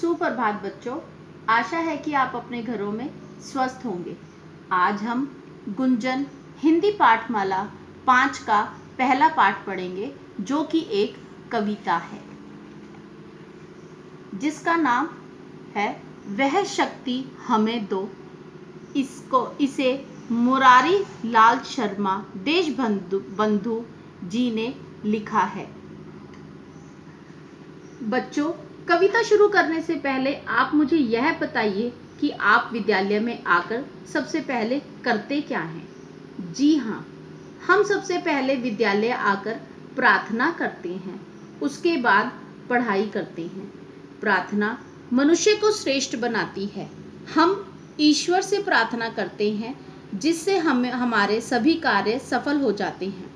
सुप्रभात बच्चों, आशा है कि आप अपने घरों में स्वस्थ होंगे। आज हम गुंजन हिंदी पाठमाला 5 का पहला पाठ पढ़ेंगे, जो कि एक कविता है जिसका नाम है वह शक्ति हमें दो। इसे मुरारी लाल शर्मा देशबंधु जी ने लिखा है। बच्चों, कविता शुरू करने से पहले आप मुझे यह बताइए कि आप विद्यालय में आकर सबसे पहले करते क्या हैं? जी हाँ, हम सबसे पहले विद्यालय आकर प्रार्थना करते हैं, उसके बाद पढ़ाई करते हैं। प्रार्थना मनुष्य को श्रेष्ठ बनाती है। हम ईश्वर से प्रार्थना करते हैं, जिससे हमारे सभी कार्य सफल हो जाते हैं।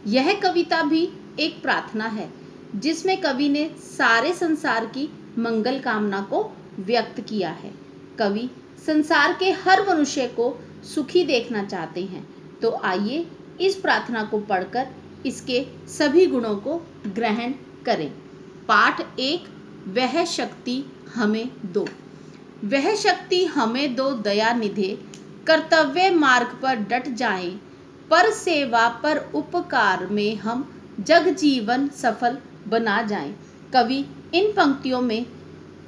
यह कविता भी एक प्रार्थना है, जिसमें कवि ने सारे संसार की मंगल कामना को व्यक्त किया है। कवि संसार के हर मनुष्य को सुखी देखना चाहते हैं। तो आइए इस प्रार्थना को पढ़कर इसके सभी गुणों को ग्रहण करें। पाठ 1, वह शक्ति हमें दो। वह शक्ति हमें दो दया निधे, कर्तव्य मार्ग पर डट जाएं, पर सेवा पर उपकार में हम जग जीवन सफल बना जाएं। कवि इन पंक्तियों में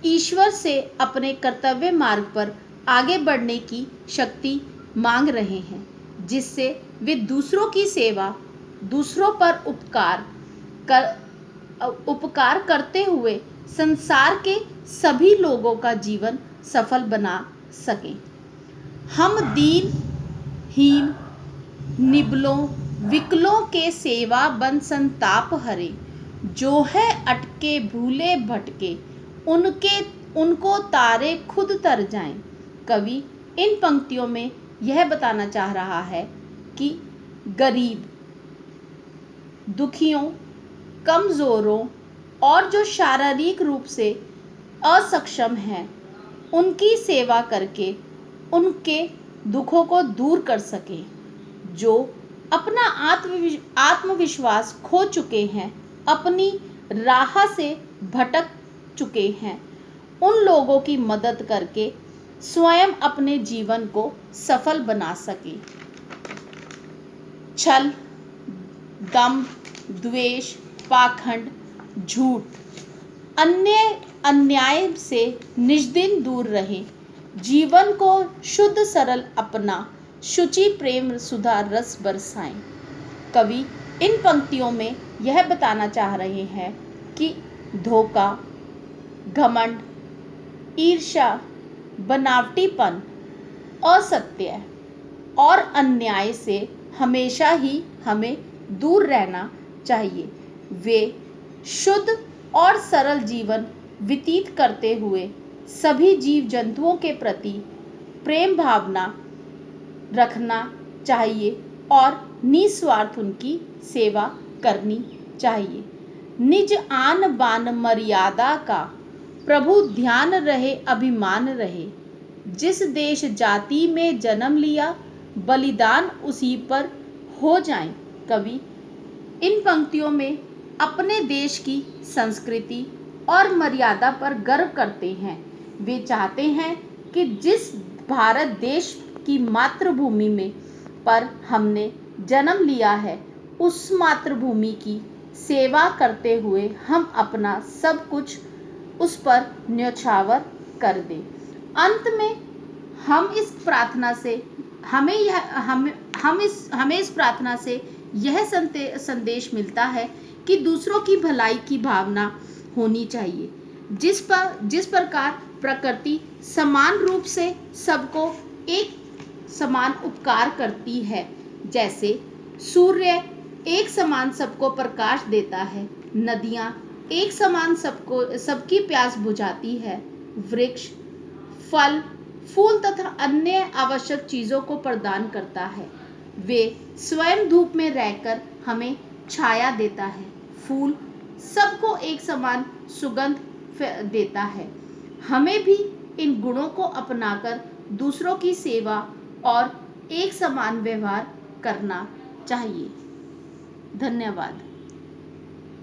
ईश्वर से अपने कर्तव्य मार्ग पर आगे बढ़ने की शक्ति मांग रहे हैं, जिससे वे दूसरों की सेवा, दूसरों पर उपकार करते हुए संसार के सभी लोगों का जीवन सफल बना सकें। हम दीन हीन निबलों विकलों के सेवा बन संताप हरे, जो है अटके भूले भटके उनको तारे खुद तर जाएं। कवि इन पंक्तियों में यह बताना चाह रहा है कि गरीब, दुखियों, कमजोरों और जो शारीरिक रूप से असक्षम हैं, उनकी सेवा करके उनके दुखों को दूर कर सकें। जो अपना आत्मविश्वास खो चुके हैं, अपनी राह से भटक चुके हैं, उन लोगों की मदद करके स्वयं अपने जीवन को सफल बना सके। छल, दंभ, द्वेष, पाखंड, झूठ, अन्याय से निजदिन दूर रहें। जीवन को शुद्ध सरल अपना शुचि प्रेम सुधा रस बरसाएं। कवि इन पंक्तियों में यह बताना चाह रहे हैं कि धोखा, घमंड, ईर्ष्या, बनावटीपन, असत्य और अन्याय से हमेशा ही हमें दूर रहना चाहिए। वे शुद्ध और सरल जीवन व्यतीत करते हुए सभी जीव जंतुओं के प्रति प्रेम भावना रखना चाहिए और निस्वार्थ उनकी सेवा करनी चाहिए। निज आन बान मर्यादा का प्रभु ध्यान रहे, अभिमान रहे। जिस देश जाति में जन्म लिया, बलिदान उसी पर हो जाए। कवि इन पंक्तियों में अपने देश की संस्कृति और मर्यादा पर गर्व करते हैं। वे चाहते हैं कि जिस भारत देश की मातृभूमि में पर हमने जन्म लिया है, उस मातृभूमि की सेवा करते हुए हम अपना सब कुछ उस पर न्यौछावर कर दें। अंत में हम इस प्रार्थना से हमें इस प्रार्थना से यह संदेश मिलता है कि दूसरों की भलाई की भावना होनी चाहिए। जिस प्रकार प्रकृति समान रूप से सबको एक समान उपकार करती है, जैसे सूर्य एक समान सबको प्रकाश देता है, नदियाँ एक समान सबकी प्यास बुझाती है, वृक्ष फल, फूल तथा अन्य आवश्यक चीज़ों को प्रदान करता है, वे स्वयं धूप में रहकर हमें छाया देता है, फूल सबको एक समान सुगंध देता है। हमें भी इन गुणों को अपनाकर दूसरों की सेवा और एक समान व्यवहार करना चाहिए। धन्यवाद।